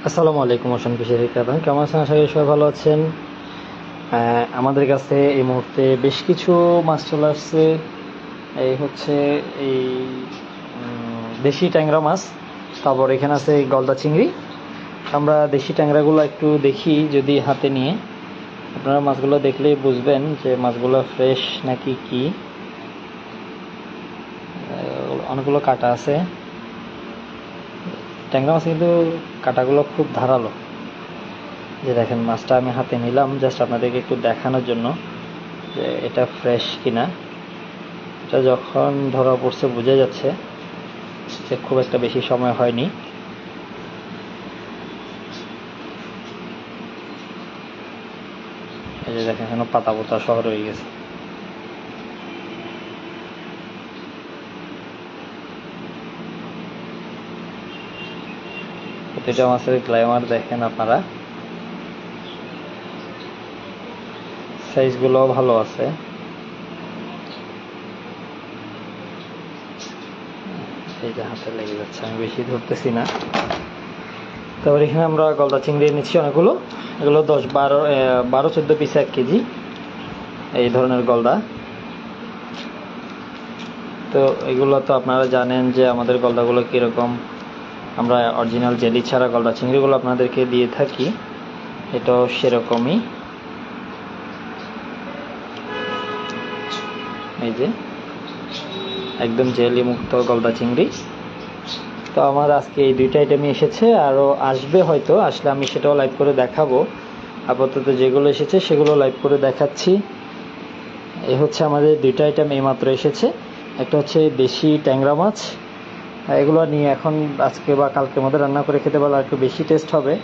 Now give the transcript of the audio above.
আসসালামু আলাইকুম ocean fishery cabin, কেমন আছেন? আশা করি সবাই ভালো আছেন। আমাদের কাছে এই মুহূর্তে বেশ কিছু মাছ চলে আসছে। এই হচ্ছে এই দেশি ট্যাংরা মাছ, তারপর এখানে আছে গলদা চিংড়ি। আমরা দেশি ট্যাংরাগুলো একটু দেখি যদি হাতে নিয়ে, আপনারা মাছগুলো দেখলেই বুঝবেন যে মাছগুলো ফ্রেশ নাকি কি। অনেকগুলো কাটা আছে, ট্যাংরা মাছ কিন্তু কাটাগুলো খুব ধারালো। যে দেখেন মাছটা আমি হাতে নিলাম জাস্ট আপনাদেরকে একটু দেখানোর জন্য যে এটা ফ্রেশ কিনা। এটা যখন ধরা পড়ছে বোঝা যাচ্ছে যে খুব একটা বেশি সময় হয়নি। এই যে দেখেন এখনো পাতা পোতা সহ রয়ে গেছে। প্রতিটা মাছের গ্লাইমার দেখেন আপনারা, সাইজগুলো ভালো আছে। এই যে হাতে লেগে যাচ্ছে, আমি বেশি ধরতেছি না। তারপর এখানে আমরা গলদা চিংড়ি নিচ্ছি অনেকগুলো, এগুলো 10-12-14 পিস 1 কেজি এই ধরনের গলদা। তো এগুলো তো আপনারা জানেন যে আমাদের গলদাগুলো কীরকম। আমরা অরিজিনাল জেলি ছাড়া গলদা চিংড়িগুলো আপনাদেরকে দিয়ে থাকি, এটাও সেরকমই। এই যে একদম জেলি মুক্ত গলদা চিংড়ি। তো আমার আজকে এই দুইটা আইটেমই এসেছে, আরও আসবে হয়তো, আসলে আমি সেটাও লাইভ করে দেখাবো। আপাতত যেগুলো এসেছে সেগুলো লাইভ করে দেখাচ্ছি। এই হচ্ছে আমাদের দুইটা আইটেম এইমাত্র এসেছে। একটা হচ্ছে দেশি ট্যাংরা মাছ, এগুলো নিয়ে এখন আজকে বা কালকের মধ্যে রান্না করে খেতে পারলে একটু বেশি টেস্ট হবে।